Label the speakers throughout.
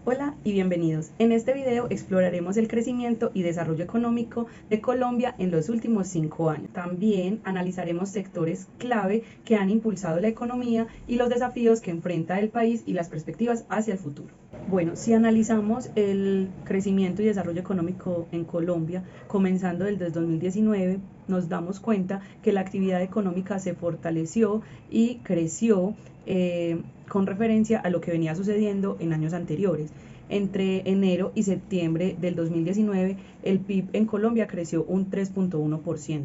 Speaker 1: Hola y bienvenidos. En este video exploraremos el crecimiento y desarrollo económico de Colombia en los últimos 5 años. También analizaremos sectores clave que han impulsado la economía y los desafíos que enfrenta el país y las perspectivas hacia el futuro. Bueno, si analizamos el crecimiento y desarrollo económico en Colombia, comenzando desde 2019, nos damos cuenta que la actividad económica se fortaleció y creció con referencia a lo que venía sucediendo en años anteriores. Entre enero y septiembre del 2019, el PIB en Colombia creció un 3.1%.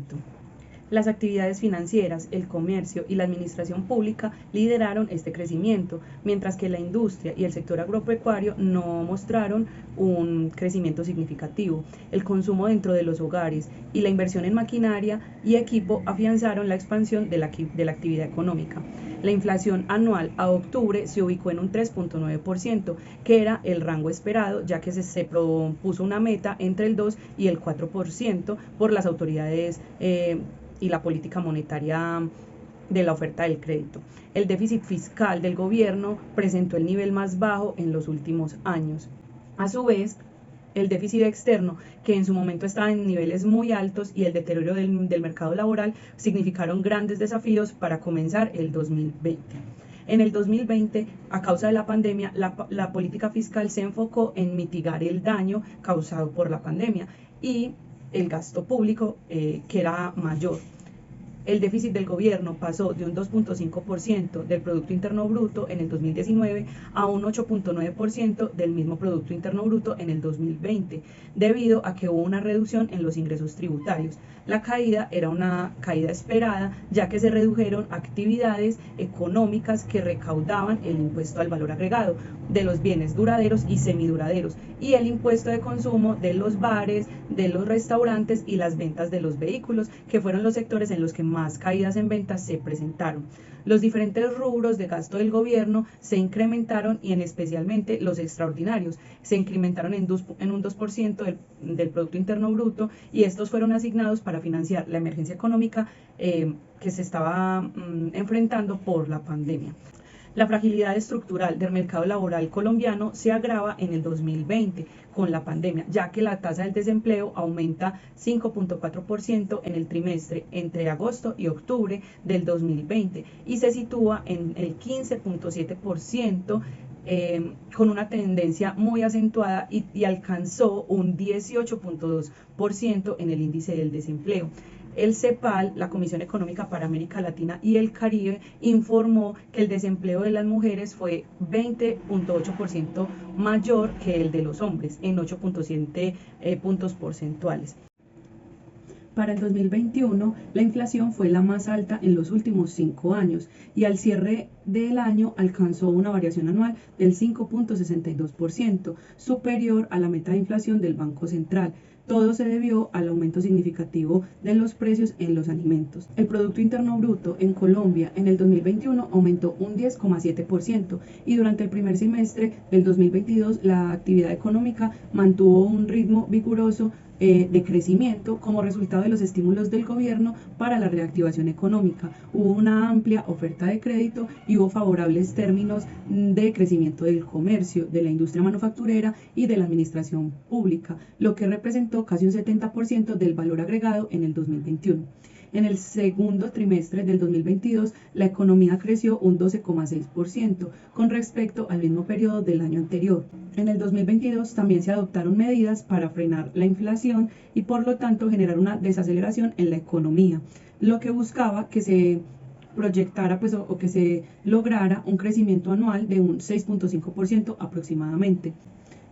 Speaker 1: Las actividades financieras, el comercio y la administración pública lideraron este crecimiento, mientras que la industria y el sector agropecuario no mostraron un crecimiento significativo. El consumo dentro de los hogares y la inversión en maquinaria y equipo afianzaron la expansión de la actividad económica. La inflación anual a octubre se ubicó en un 3.9%, que era el rango esperado, ya que se propuso una meta entre el 2 y el 4% por las autoridades y la política monetaria de la oferta del crédito. El déficit fiscal del gobierno presentó el nivel más bajo en los últimos años. A su vez, el déficit externo, que en su momento estaba en niveles muy altos, y el deterioro del mercado laboral significaron grandes desafíos para comenzar el 2020. En el 2020, a causa de la pandemia, la política fiscal se enfocó en mitigar el daño causado por la pandemia y el gasto público, que era mayor. El déficit del gobierno pasó de un 2.5% del Producto Interno Bruto en el 2019 a un 8.9% del mismo Producto Interno Bruto en el 2020, debido a que hubo una reducción en los ingresos tributarios. La caída era una caída esperada, ya que se redujeron actividades económicas que recaudaban el impuesto al valor agregado de los bienes duraderos y semiduraderos y el impuesto de consumo de los bares, de los restaurantes y las ventas de los vehículos, que fueron los sectores en los que más caídas en ventas se presentaron. Los diferentes rubros de gasto del gobierno se incrementaron, y en especialmente los extraordinarios se incrementaron en un 2% del Producto Interno Bruto, y estos fueron asignados para financiar la emergencia económica que se estaba enfrentando por la pandemia. La fragilidad estructural del mercado laboral colombiano se agrava en el 2020 con la pandemia, ya que la tasa del desempleo aumenta 5.4% en el trimestre entre agosto y octubre del 2020 y se sitúa en el 15.7%, con una tendencia muy acentuada, y alcanzó un 18.2% en el índice del desempleo. El CEPAL, la Comisión Económica para América Latina y el Caribe, informó que el desempleo de las mujeres fue 20.8% mayor que el de los hombres, en 8.7 puntos porcentuales. Para el 2021, la inflación fue la más alta en los últimos 5 años y al cierre del año alcanzó una variación anual del 5.62%, superior a la meta de inflación del Banco Central. Todo se debió al aumento significativo de los precios en los alimentos. El Producto Interno Bruto en Colombia en el 2021 aumentó un 10.7% y durante el primer semestre del 2022 la actividad económica mantuvo un ritmo vigoroso de crecimiento como resultado de los estímulos del gobierno para la reactivación económica. Hubo una amplia oferta de crédito y hubo favorables términos de crecimiento del comercio, de la industria manufacturera y de la administración pública, lo que representó casi un 70% del valor agregado en el 2021. En el segundo trimestre del 2022, la economía creció un 12.6% con respecto al mismo periodo del año anterior. En el 2022 también se adoptaron medidas para frenar la inflación y por lo tanto generar una desaceleración en la economía, lo que buscaba que se proyectara o que se lograra un crecimiento anual de un 6.5% aproximadamente.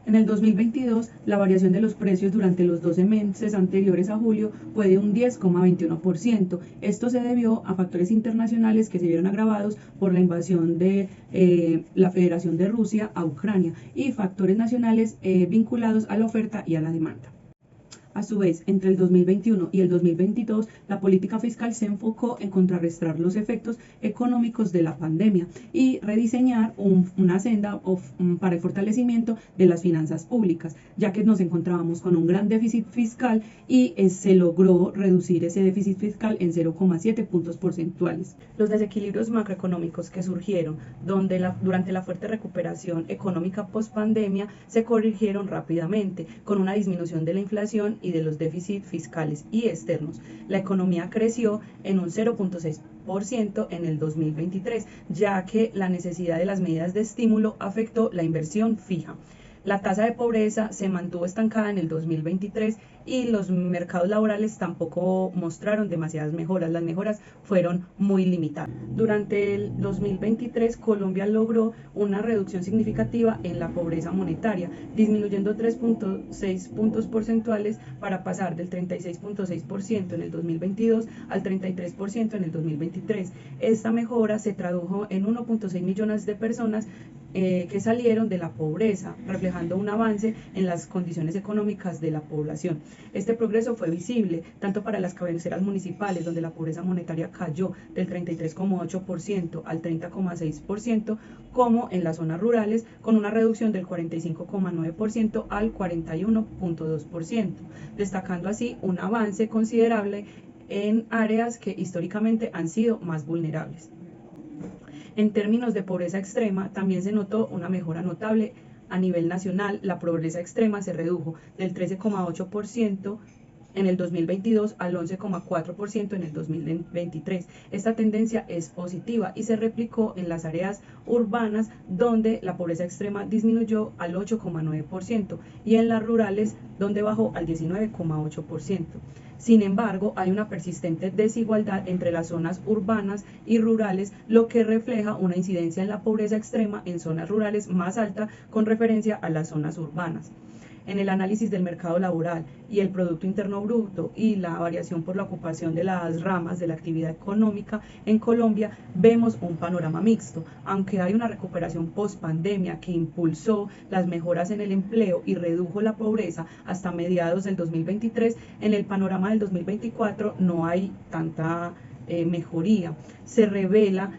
Speaker 1: En el 2022, la variación de los precios durante los 12 meses anteriores a julio fue de un 10.21%. Esto se debió a factores internacionales que se vieron agravados por la invasión de la Federación de Rusia a Ucrania y factores nacionales vinculados a la oferta y a la demanda. A su vez, entre el 2021 y el 2022, la política fiscal se enfocó en contrarrestar los efectos económicos de la pandemia y rediseñar una senda para el fortalecimiento de las finanzas públicas, ya que nos encontrábamos con un gran déficit fiscal y se logró reducir ese déficit fiscal en 0,7 puntos porcentuales. Los desequilibrios macroeconómicos que surgieron durante la fuerte recuperación económica post-pandemia se corrigieron rápidamente, con una disminución de la inflación y de los déficits fiscales y externos. La economía creció en un 0,6% en el 2023, ya que la necesidad de las medidas de estímulo afectó la inversión fija. La tasa de pobreza se mantuvo estancada en el 2023 y los mercados laborales tampoco mostraron demasiadas mejoras. Las mejoras fueron muy limitadas. Durante el 2023, Colombia logró una reducción significativa en la pobreza monetaria, disminuyendo 3,6 puntos porcentuales para pasar del 36,6% en el 2022 al 33% en el 2023. Esta mejora se tradujo en 1,6 millones de personas que salieron de la pobreza, reflejando un avance en las condiciones económicas de la población. Este progreso fue visible tanto para las cabeceras municipales, donde la pobreza monetaria cayó del 33,8% al 30,6%, como en las zonas rurales, con una reducción del 45,9% al 41,2%, destacando así un avance considerable en áreas que históricamente han sido más vulnerables. En términos de pobreza extrema, también se notó una mejora notable a nivel nacional. La pobreza extrema se redujo del 13,8% en el 2022 al 11,4% en el 2023. Esta tendencia es positiva y se replicó en las áreas urbanas, donde la pobreza extrema disminuyó al 8,9% y en las rurales, donde bajó al 19,8%. Sin embargo, hay una persistente desigualdad entre las zonas urbanas y rurales, lo que refleja una incidencia en la pobreza extrema en zonas rurales más alta con referencia a las zonas urbanas. En el análisis del mercado laboral y el Producto Interno Bruto y la variación por la ocupación de las ramas de la actividad económica en Colombia, vemos un panorama mixto. Aunque hay una recuperación post-pandemia que impulsó las mejoras en el empleo y redujo la pobreza hasta mediados del 2023, en el panorama del 2024 no hay tanta mejoría. Se revela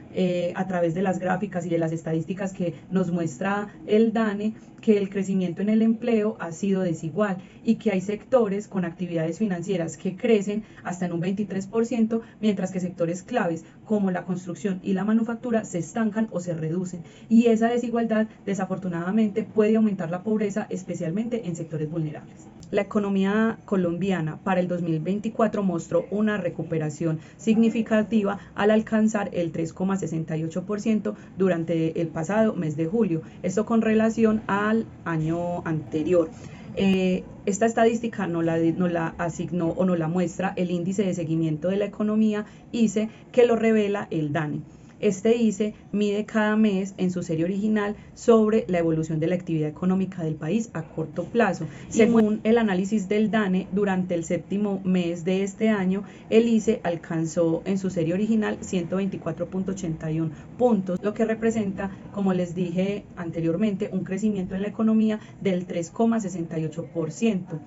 Speaker 1: a través de las gráficas y de las estadísticas que nos muestra el DANE que el crecimiento en el empleo ha sido desigual y que hay sectores con actividades financieras que crecen hasta en un 23%, mientras que sectores claves como la construcción y la manufactura se estancan o se reducen. Y esa desigualdad desafortunadamente puede aumentar la pobreza, especialmente en sectores vulnerables. La economía colombiana para el 2024 mostró una recuperación significativa al alcanzar el 3,68% durante el pasado mes de julio, esto con relación al año anterior. Esta estadística nos la asignó o nos la muestra el índice de seguimiento de la economía ICE, que lo revela el DANE. Este ICE mide cada mes en su serie original sobre la evolución de la actividad económica del país a corto plazo. Según el análisis del DANE, durante el séptimo mes de este año, el ICE alcanzó en su serie original 124,81 puntos, lo que representa, como les dije anteriormente, un crecimiento en la economía del 3,68%,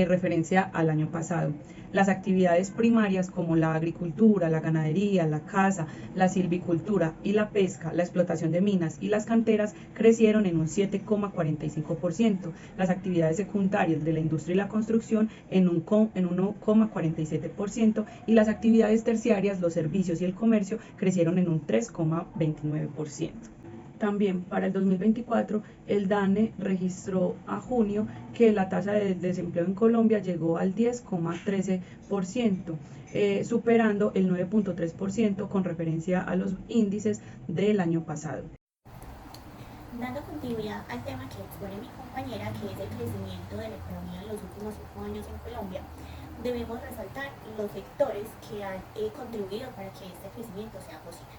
Speaker 1: referencia al año pasado. Las actividades primarias como la agricultura, la ganadería, la caza, la silvicultura y la pesca, la explotación de minas y las canteras crecieron en un 7,45%, las actividades secundarias de la industria y la construcción en 1,47% y las actividades terciarias, los servicios y el comercio crecieron en un 3,29%. También para el 2024, el DANE registró a junio que la tasa de desempleo en Colombia llegó al 10,13%, superando el 9,3% con referencia a los índices del año pasado.
Speaker 2: Dando continuidad al tema que expone mi compañera, que es el crecimiento de la economía en los últimos 5 años en Colombia, debemos resaltar los sectores que han contribuido para que este crecimiento sea posible.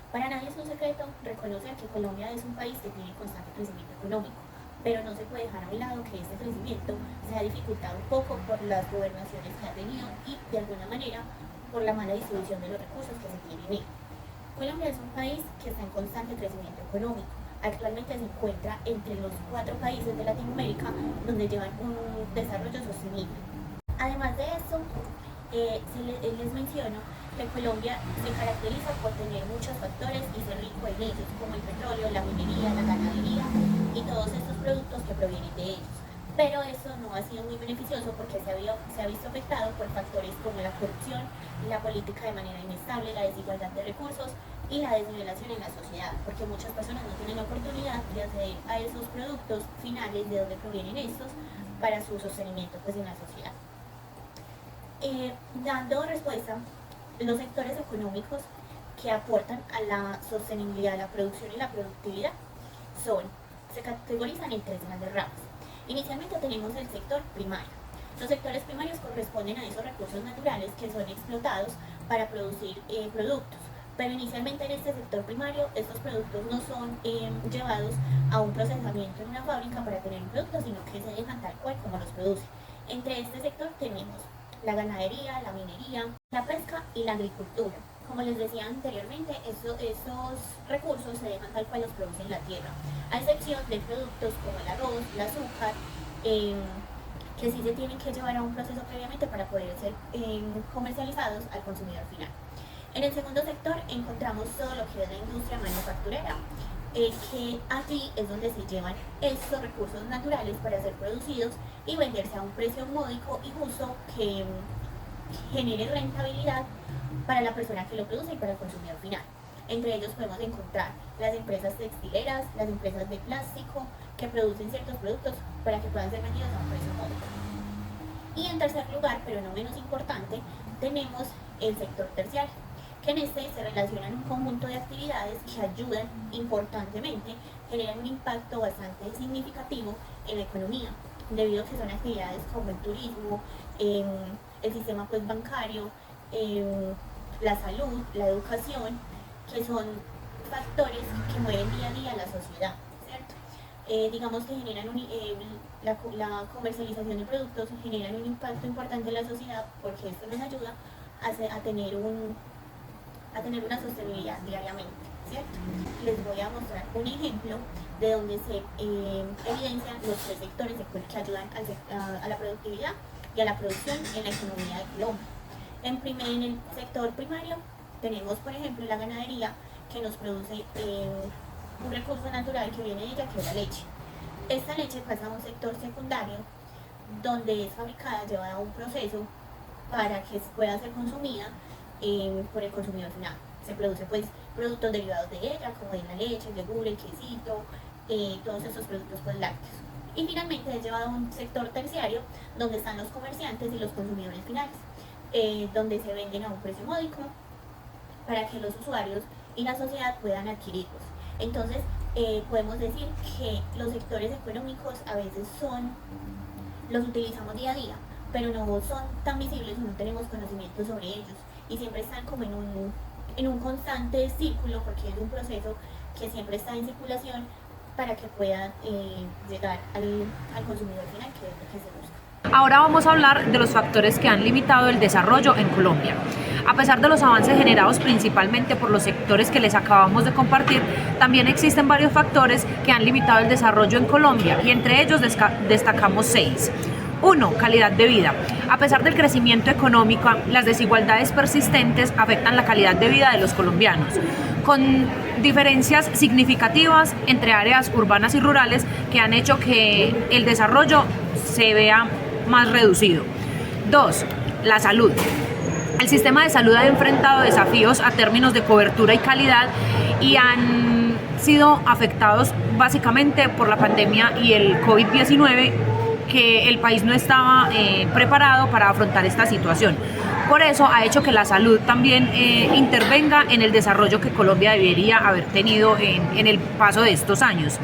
Speaker 2: Para nadie es un secreto reconocer que Colombia es un país que tiene constante crecimiento económico, pero no se puede dejar a un lado que este crecimiento se ha dificultado un poco por las gobernaciones que ha tenido y, de alguna manera, por la mala distribución de los recursos que se tienen en él. Colombia es un país que está en constante crecimiento económico, Actualmente se encuentra entre los 4 países de Latinoamérica donde llevan un desarrollo sostenible. Además de eso, les menciono que Colombia se caracteriza por tener muchos factores y ser rico en ellos, como el petróleo, la minería, la ganadería y todos estos productos que provienen de ellos. Pero eso no ha sido muy beneficioso porque se ha visto afectado por factores como la corrupción, la política de manera inestable, la desigualdad de recursos y la desnivelación en la sociedad, porque muchas personas no tienen la oportunidad de acceder a esos productos finales de donde provienen estos para su sostenimiento pues, en la sociedad. Dando respuesta, los sectores económicos que aportan a la sostenibilidad, la producción y la productividad se categorizan en 3 grandes ramas. Inicialmente tenemos el sector primario. Los sectores primarios corresponden a esos recursos naturales que son explotados para producir productos. Pero inicialmente en este sector primario, estos productos no son llevados a un procesamiento en una fábrica para tener un producto, sino que se dejan tal cual como los producen. Entre este sector tenemos la ganadería, la minería, la pesca y la agricultura. Como les decía anteriormente, esos recursos se dejan tal cual los produce en la tierra, a excepción de productos como el arroz, el azúcar, que sí se tienen que llevar a un proceso previamente para poder ser comercializados al consumidor final. En el segundo sector encontramos todo lo que es la industria manufacturera, que allí es donde se llevan estos recursos naturales para ser producidos y venderse a un precio módico y justo que genere rentabilidad para la persona que lo produce y para el consumidor final. Entre ellos podemos encontrar las empresas textileras, las empresas de plástico que producen ciertos productos para que puedan ser vendidos a un precio módico. Y en tercer lugar, pero no menos importante, tenemos el sector terciario, que en este se relacionan un conjunto de actividades que ayudan importantemente, generan un impacto bastante significativo en la economía, debido a que son actividades como el turismo, el sistema pues, bancario, la salud, la educación, que son factores que mueven día a día la sociedad, ¿cierto? Digamos que generan la comercialización de productos generan un impacto importante en la sociedad porque esto nos ayuda a tener una sostenibilidad diariamente, ¿cierto? Les voy a mostrar un ejemplo de donde se evidencian los 3 sectores que ayudan a la productividad y a la producción en la economía de Colombia. En el sector primario tenemos, por ejemplo, la ganadería, que nos produce un recurso natural que viene de ella, que es la leche. Esta leche pasa a un sector secundario, donde es fabricada, llevada a un proceso para que pueda ser consumida por el consumidor final. Se produce pues productos derivados de ella, como es la leche, el yogur, el quesito, todos esos productos pues, lácteos. Y finalmente es llevado a un sector terciario, donde están los comerciantes y los consumidores finales, donde se venden a un precio módico para que los usuarios y la sociedad puedan adquirirlos. Entonces, podemos decir que los sectores económicos a veces los utilizamos día a día, pero no son tan visibles o no tenemos conocimiento sobre ellos y siempre están como en un constante círculo porque es un proceso que siempre está en circulación para que pueda llegar al consumidor final, que es lo que se busca.
Speaker 3: Ahora vamos a hablar de los factores que han limitado el desarrollo en Colombia. A pesar de los avances generados principalmente por los sectores que les acabamos de compartir, también existen varios factores que han limitado el desarrollo en Colombia y entre ellos destacamos 6. 1. Calidad de vida. A pesar del crecimiento económico, las desigualdades persistentes afectan la calidad de vida de los colombianos, con diferencias significativas entre áreas urbanas y rurales que han hecho que el desarrollo se vea más reducido. 2. La salud. El sistema de salud ha enfrentado desafíos a términos de cobertura y calidad y han sido afectados básicamente por la pandemia y el COVID-19, que el país no estaba preparado para afrontar esta situación. Por eso ha hecho que la salud también intervenga en el desarrollo que Colombia debería haber tenido en el paso de estos años.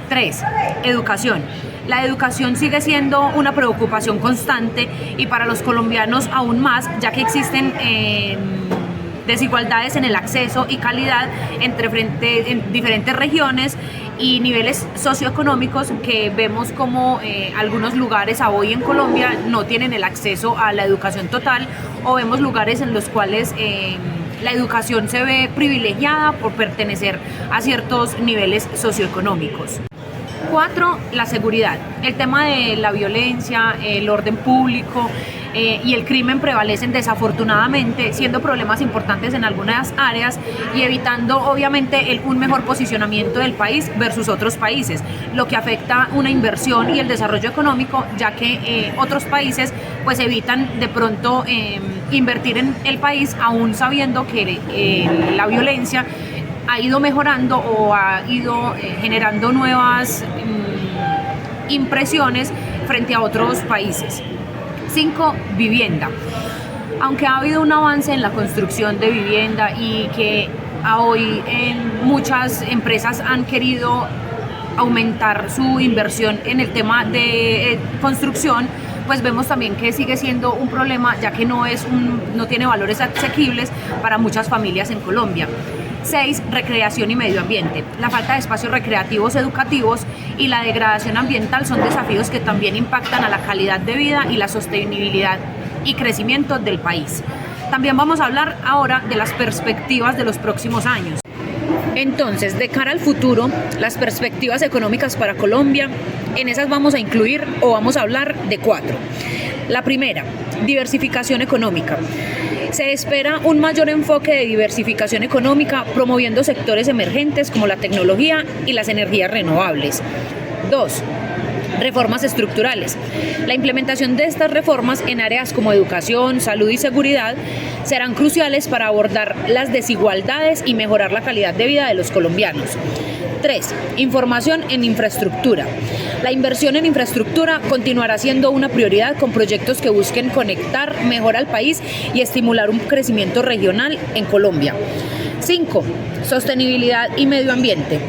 Speaker 3: 3. Educación. La educación sigue siendo una preocupación constante y para los colombianos aún más, ya que existen desigualdades en el acceso y calidad en diferentes regiones y niveles socioeconómicos, que vemos como algunos lugares a hoy en Colombia no tienen el acceso a la educación total, o vemos lugares en los cuales la educación se ve privilegiada por pertenecer a ciertos niveles socioeconómicos. 4, la seguridad. El tema de la violencia, el orden público y el crimen prevalecen desafortunadamente, siendo problemas importantes en algunas áreas y evitando obviamente un mejor posicionamiento del país versus otros países, lo que afecta una inversión y el desarrollo económico, ya que otros países pues evitan de pronto invertir en el país aún sabiendo que la violencia ha ido mejorando o ha ido generando nuevas impresiones frente a otros países. 5, vivienda. Aunque ha habido un avance en la construcción de vivienda y que hoy muchas empresas han querido aumentar su inversión en el tema de construcción, pues vemos también que sigue siendo un problema, ya que no tiene valores asequibles para muchas familias en Colombia. 6, recreación y medio ambiente. La falta de espacios recreativos educativos y la degradación ambiental son desafíos que también impactan a la calidad de vida y la sostenibilidad y crecimiento del país. También vamos a hablar ahora de las perspectivas de los próximos años. Entonces, de cara al futuro, las perspectivas económicas para Colombia, en esas vamos a incluir o vamos a hablar de 4. La primera, diversificación económica. Se espera un mayor enfoque de diversificación económica, promoviendo sectores emergentes como la tecnología y las energías renovables. 2. Reformas estructurales. La implementación de estas reformas en áreas como educación, salud y seguridad serán cruciales para abordar las desigualdades y mejorar la calidad de vida de los colombianos. 3. Información en infraestructura. La inversión en infraestructura continuará siendo una prioridad con proyectos que busquen conectar mejor al país y estimular un crecimiento regional en Colombia. 5. Sostenibilidad y medio ambiente.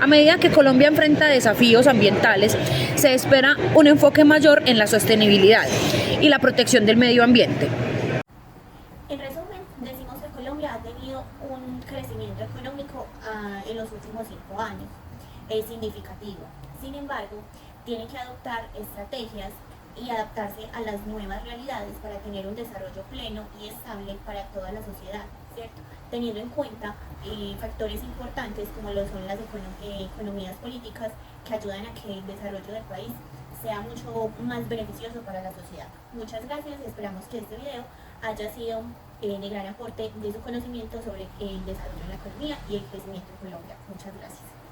Speaker 3: A medida que Colombia enfrenta desafíos ambientales, se espera un enfoque mayor en la sostenibilidad y la protección del medio ambiente.
Speaker 2: En resumen, decimos que Colombia ha tenido un crecimiento económico en los últimos 5 años. Es significativo. Sin embargo, tiene que adoptar estrategias y adaptarse a las nuevas realidades para tener un desarrollo pleno y estable para toda la sociedad, ¿cierto? Teniendo en cuenta factores importantes como lo son las economías políticas que ayudan a que el desarrollo del país sea mucho más beneficioso para la sociedad. Muchas gracias y esperamos que este video haya sido de gran aporte de su conocimiento sobre el desarrollo de la economía y el crecimiento en Colombia. Muchas gracias.